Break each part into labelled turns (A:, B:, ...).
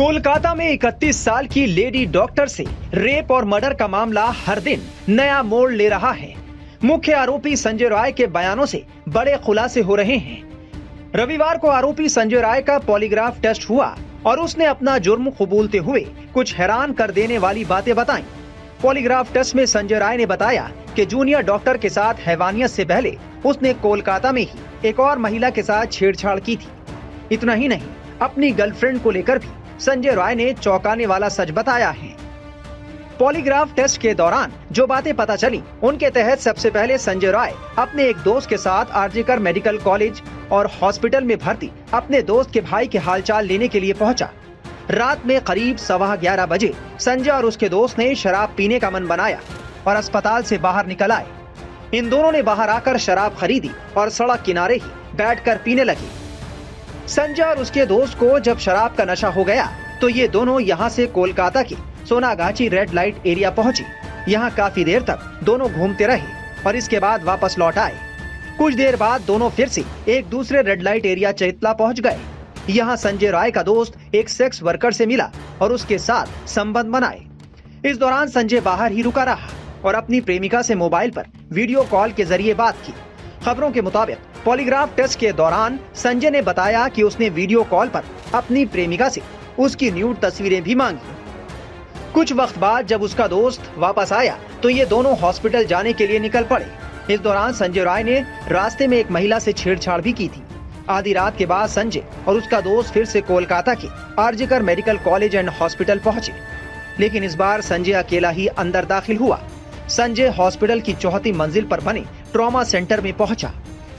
A: कोलकाता में 31 साल की लेडी डॉक्टर से रेप और मर्डर का मामला हर दिन नया मोड़ ले रहा है। मुख्य आरोपी संजय राय के बयानों से बड़े खुलासे हो रहे हैं। रविवार को आरोपी संजय राय का पॉलीग्राफ टेस्ट हुआ और उसने अपना जुर्म कबूलते हुए कुछ हैरान कर देने वाली बातें बताईं। पॉलीग्राफ टेस्ट में संजय राय ने बताया कि जूनियर डॉक्टर के साथ हैवानियत से पहले उसने कोलकाता में ही एक और महिला के साथ छेड़छाड़ की थी। इतना ही नहीं, अपनी गर्लफ्रेंड को लेकर भी संजय राय ने चौंकाने वाला सच बताया है। पॉलीग्राफ टेस्ट के दौरान जो बातें पता चली, उनके तहत सबसे पहले संजय राय अपने एक दोस्त के साथ आरजीकर मेडिकल कॉलेज और हॉस्पिटल में भर्ती अपने दोस्त के भाई के हालचाल लेने के लिए पहुंचा। रात में करीब 11:15 बजे संजय और उसके दोस्त ने शराब पीने का मन बनाया और अस्पताल से बाहर निकल आए। इन दोनों ने बाहर आकर शराब खरीदी और सड़क किनारे ही बैठकर पीने लगे। संजय और उसके दोस्त को जब शराब का नशा हो गया तो ये दोनों यहाँ से कोलकाता के सोनागाछी रेड लाइट एरिया पहुंचे। यहाँ काफी देर तक दोनों घूमते रहे और इसके बाद वापस लौट आए। कुछ देर बाद दोनों फिर से एक दूसरे रेड लाइट एरिया चैतला पहुंच गए। यहाँ संजय राय का दोस्त एक सेक्स वर्कर से मिला और उसके साथ संबंध बनाए। इस दौरान संजय बाहर ही रुका रहा और अपनी प्रेमिका से मोबाइल पर वीडियो कॉल के जरिए बात की। खबरों के मुताबिक पॉलीग्राफ टेस्ट के दौरान संजय ने बताया कि उसने वीडियो कॉल पर अपनी प्रेमिका से उसकी न्यूड तस्वीरें भी मांगी। कुछ वक्त बाद जब उसका दोस्त वापस आया तो ये दोनों हॉस्पिटल जाने के लिए निकल पड़े। इस दौरान संजय राय ने रास्ते में एक महिला से छेड़छाड़ भी की थी। आधी रात के बाद संजय और उसका दोस्त फिर से कोलकाता के RG Kar medical college and hospital पहुंचे, लेकिन इस बार संजय अकेला ही अंदर दाखिल हुआ। संजय हॉस्पिटल की 4थी मंजिल पर बने ट्रॉमा सेंटर में पहुंचा।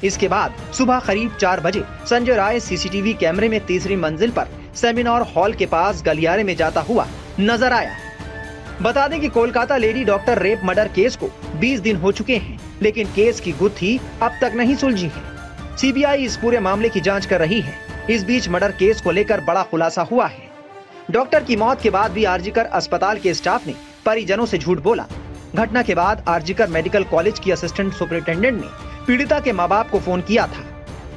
A: इसके बाद सुबह करीब 4 बजे संजय राय सीसीटीवी कैमरे में 3री मंजिल पर सेमिनार हॉल के पास गलियारे में जाता हुआ नजर आया। बता दें कि Kolkata lady doctor rape murder case को 20 दिन हो चुके हैं, लेकिन केस की गुत्थी अब तक नहीं सुलझी है। सीबीआई इस पूरे मामले की जांच कर रही है। इस बीच मर्डर केस को लेकर बड़ा खुलासा हुआ है। डॉक्टर की मौत के बाद भी आरजीकर अस्पताल के स्टाफ ने परिजनों से झूठ बोला। घटना के बाद आरजीकर मेडिकल कॉलेज की असिस्टेंट सुपरिटेंडेंट ने पीड़िता के माँ बाप को फोन किया था।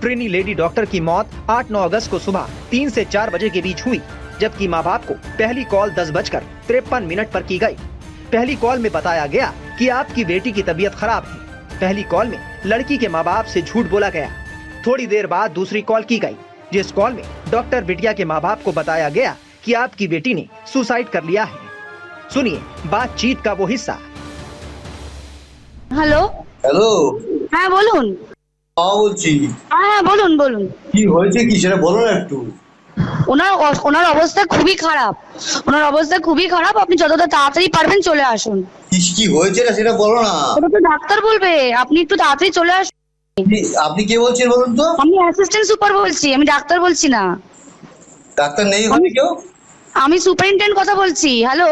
A: ट्रेनी लेडी डॉक्टर की मौत 8-9 अगस्त को सुबह 3 से 4 बजे के बीच हुई, जबकि माँ बाप को पहली कॉल 10:53 पर की गई। पहली कॉल में बताया गया कि आपकी बेटी की तबीयत खराब है। पहली कॉल में लड़की के माँ बाप से झूठ बोला गया। थोड़ी देर बाद दूसरी कॉल की गई, जिस कॉल में डॉक्टर बिटिया के माँ बाप को बताया गया कि आपकी बेटी ने सुसाइड कर लिया है। सुनिए बातचीत का वो हिस्सा।
B: হ্যালো
C: হ্যালো,
B: হ্যাঁ বলুন।
C: বলছি।
B: হ্যাঁ বলুন বলুন।
C: কি হয়েছে কি সেটা বলো না একটু।
B: ওনার অবস্থা খুবই খারাপ। আপনি যতটা তাড়াতাড়ি পারবেন চলে আসুন।
C: কি হয়েছে না সেটা বলো না।
B: ওটা তো ডাক্তার বলবে, আপনি একটু তাড়াতাড়ি চলে আসুন।
C: আপনি কে বলছেন বলুন তো?
B: আমি অ্যাসিস্ট্যান্ট সুপার বলছি, আমি ডাক্তার বলছি না।
C: ডাক্তার নেই হবে কেউ?
B: আমি সুপারিনটেন্ডেন্ট কথা বলছি। হ্যালো,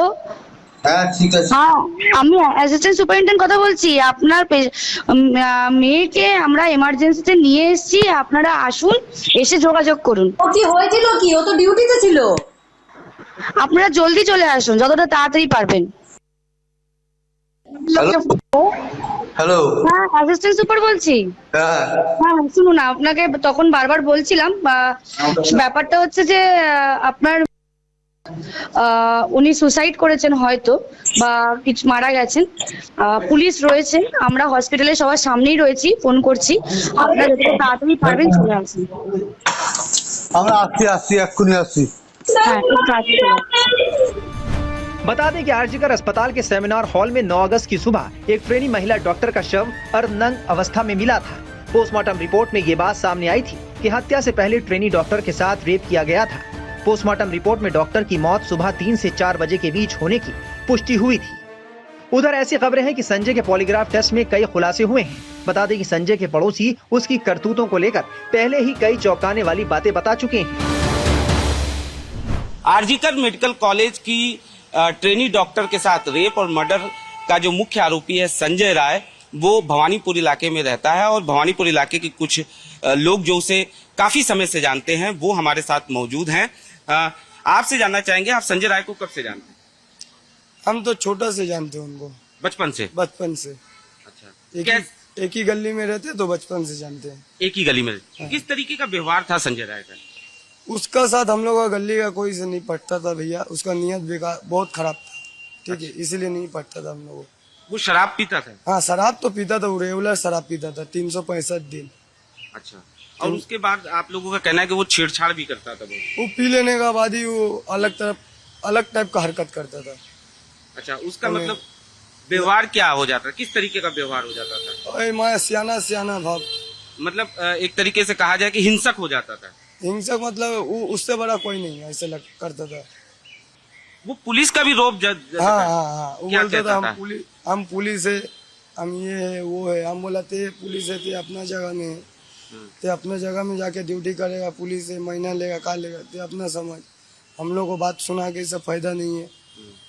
C: হ্যাঁ ঠিক আছে।
B: হ্যাঁ আমি অ্যাসিস্ট্যান্ট সুপারিনটেন্ডেন্ট কথা বলছি। আপনার মেয়েকে আমরা এমার্জেন্সিতে নিয়ে এসেছি, আপনারা আসুন, এসে যোগাযোগ করুন।
D: ও কি হয়েছিল কি? ও তো ডিউটিতে ছিল।
B: আপনারা জলদি চলে আসুন, যতটা তাড়াতাড়ি পারবেন।
C: হ্যালো,
B: হ্যাঁ অ্যাসিস্ট্যান্ট সুপার বলছি।
C: হ্যাঁ
B: হ্যাঁ শুনুন, আপনাকে তখন বারবার বলছিলাম, ব্যাপারটা হচ্ছে যে আপনার উনি সুসাইড করেছেন হয়তো, বা কিছু মারা গেছেন। পুলিশ রয়েছে, আমরা হসপিটালে সবার সামনেই রয়েছি, ফোন করছি। আপনারা যত তাড়াতাড়ি পারবেন চলে আসুন।
C: আমরা আসছি এক্ষুনি আসছি।
B: হ্যাঁ ঠিক আছে।
A: बता दें कि आरजीकर अस्पताल के सेमिनार हॉल में 9 अगस्त की सुबह एक ट्रेनी महिला डॉक्टर का शव अर्धनग्न अवस्था में मिला था। पोस्टमार्टम रिपोर्ट में ये बात सामने आई थी कि हत्या से पहले ट्रेनी डॉक्टर के साथ रेप किया गया था। पोस्टमार्टम रिपोर्ट में डॉक्टर की मौत सुबह 3 से 4 बजे के बीच होने की पुष्टि हुई थी। उधर ऐसी खबरें हैं कि संजय के पॉलीग्राफ टेस्ट में कई खुलासे हुए हैं। बता दें कि संजय के पड़ोसी उसकी करतूतों को लेकर पहले ही कई चौंकाने वाली बातें बता चुके हैं।
E: आरजीकर मेडिकल कॉलेज की ट्रेनी डॉक्टर के साथ रेप और मर्डर का जो मुख्य आरोपी है संजय राय, वो भवानीपुर इलाके में रहता है और भवानीपुर इलाके के कुछ लोग जो उसे काफी समय से जानते हैं वो हमारे साथ मौजूद हैं। आपसे जानना चाहेंगे, आप संजय राय को कब से जानते हैं?
F: हम तो छोटा से जानते हैं उनको,
E: बचपन से। अच्छा,
F: एक ही गली में रहते तो बचपन से जानते हैं।
E: एक ही गली में। किस तरीके का व्यवहार था संजय राय का?
F: उसका साथ हम लोग का गली का कोई से नहीं पटता था भैया, उसका नियत बेकार बहुत खराब था, ठीक है, इसीलिए नहीं पटता था हम लोग।
E: वो शराब पीता था?
F: हाँ शराब तो पीता था, वो रेगुलर शराब पीता था 365 दिन।
E: अच्छा, और उसके बाद आप लोगों का कहना है कि वो छेड़छाड़ भी करता था? वो
F: पी लेने का बाद ही वो अलग टाइप का हरकत करता था।
E: अच्छा, उसका मतलब व्यवहार क्या हो जाता, किस तरीके का व्यवहार हो जाता था?
F: अरे मैं सियाना भाव,
E: मतलब एक तरीके से कहा जाए कि हिंसक हो जाता था।
F: हिंसक मतलब वो उससे बड़ा कोई नहीं है, ऐसे करता था।
E: वो पुलिस का भी रोब
F: हाँ वो
E: क्या
F: बोलता
E: कहता
F: था
E: था?
F: हम पुलिस है, हम ये है वो है। हम बोला ते पुलिस है, ते अपना जगह में है, ते अपना जगह में जाके ड्यूटी करेगा, पुलिस है, महीना लेगा का लेगा, ते अपना समझ। हम लोग को बात सुना के इससे फायदा नहीं है,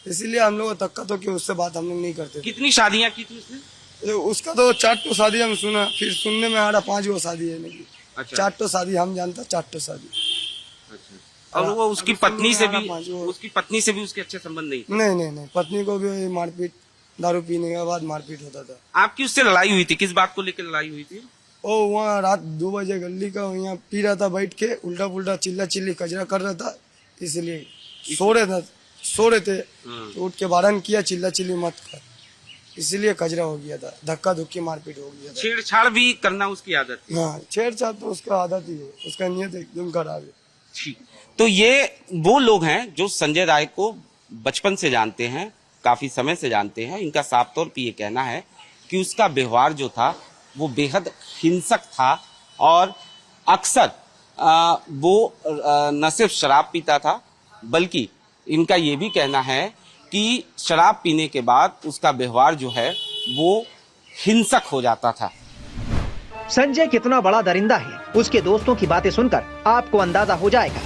F: इसीलिए हम लोग को तक्का तो कि उससे बात हम लोग नहीं करते।
E: कितनी शादियां की थी उसने?
F: उसका तो 4 शादी हम सुना, फिर सुनने में आ रहा 5 शादी है नहीं।
E: अच्छा।
F: 4 शादी हम जानता, 4 शादी।
E: अच्छा। और वो उसकी पत्नी से भी उसके अच्छे संबंध नहीं थे?
F: नहीं, पत्नी को भी मारपीट, दारू पीने के बाद मारपीट होता था।
E: आपकी उससे लड़ाई हुई थी, किस बात को लेकर लड़ाई हुई थी?
F: ओ वहाँ रात 2 बजे गली का यहाँ पी रहा था बैठ के, उल्टा पुल्टा चिल्ली कचरा कर रहा था, इसलिए सो रहे थे तो उठ के वारन किया, चिल्ली मत कर, इसलिए कचरा हो गया था, धक्का धुक्की मारपीट हो गया था।
E: छेड़छाड़ भी करना उसकी आदत थी?
F: हाँ छेड़छाड़ तो उसका आदत ही है, उसका नियत एकदम खराब है।
E: ठीक, तो ये वो लोग हैं जो संजय राय को बचपन से जानते हैं, काफी समय से जानते हैं। इनका साफ तौर पे ये कहना है कि उसका व्यवहार जो था वो बेहद हिंसक था और अक्सर वो न सिर्फ शराब पीता था, बल्कि इनका ये भी कहना है कि शराब पीने के बाद उसका व्यवहार जो है वो हिंसक हो जाता था।
A: संजय कितना बड़ा दरिंदा है, उसके दोस्तों की बातें सुनकर आपको अंदाजा हो जाएगा।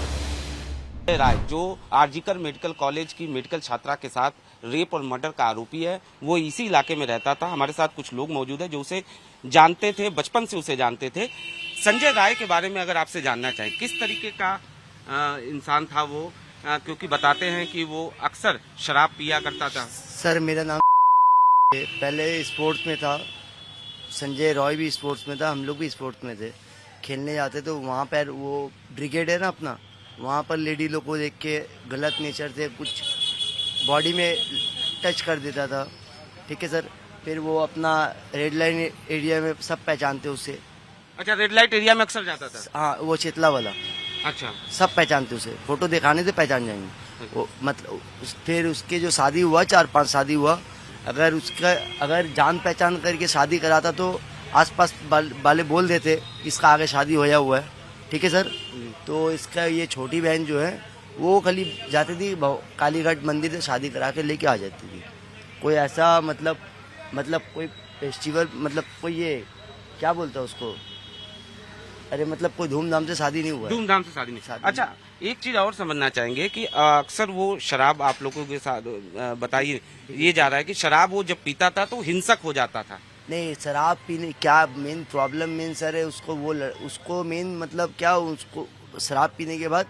E: राय जो आरजीकर मेडिकल कॉलेज की मेडिकल छात्रा के साथ रेप और मर्डर का आरोपी है, वो इसी इलाके में रहता था। हमारे साथ कुछ लोग मौजूद हैं जो उसे जानते थे, बचपन से उसे जानते थे। संजय राय के बारे में अगर आपसे जानना चाहें, किस तरीके का इंसान था वो, क्योंकि बताते हैं कि वो अक्सर शराब पिया करता था।
G: सर मेरा नाम पहले स्पोर्ट्स में था, संजय रॉय भी स्पोर्ट्स में था, हम लोग भी स्पोर्ट्स में थे, खेलने जाते तो वहाँ पर वो ब्रिगेड है ना अपना, वहाँ पर लेडी लोग को देख के गलत नेचर से कुछ बॉडी में टच कर देता था, ठीक है सर। फिर वो अपना रेड लाइन एरिया में सब पहचानते उसे।
E: अच्छा, रेड लाइट एरिया में अक्सर जाता था?
G: हाँ वो चेतला वाला।
E: अच्छा,
G: सब पहचानते उसे, फोटो दिखाने से पहचान जाएंगे वो। मतलब फिर उसके जो शादी हुआ, 4-5 शादी हुआ, अगर जान पहचान करके शादी कराता तो आसपास वाले बोल देते इसका आगे शादी होया हुआ है, ठीक है सर। तो इसका ये छोटी बहन जो है वो खाली जाती थी कालीघाट मंदिर से शादी करा के लेके आ जाती थी। कोई ऐसा मतलब कोई फेस्टिवल, मतलब कोई ये क्या बोलता है उसको, अरे मतलब कोई धूमधाम से शादी नहीं हुआ।
E: धूमधाम से शादी नहीं। अच्छा, एक चीज और समझना चाहेंगे कि अक्सर वो शराब आप लोगों के साथ बताइए, ये जा रहा है कि शराब वो जब पीता था तो हिंसक हो जाता था?
G: नहीं, शराब पीने क्या मेन प्रॉब्लम मेन सर है उसको मेन मतलब क्या, उसको शराब पीने के बाद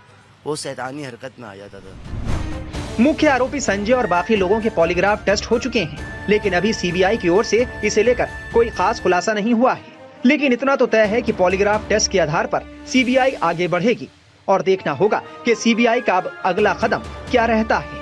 G: वो शैतानी हरकत में आ जाता था।
A: मुख्य आरोपी संजय और बाकी लोगों के पॉलीग्राफ टेस्ट हो चुके हैं, लेकिन अभी सीबीआई की ओर से इसे लेकर कोई खास खुलासा नहीं हुआ है। लेकिन इतना तो तय है कि पॉलीग्राफ टेस्ट के आधार पर सीबीआई आगे बढ़ेगी और देखना होगा कि सीबीआई का अब अगला कदम क्या रहता है।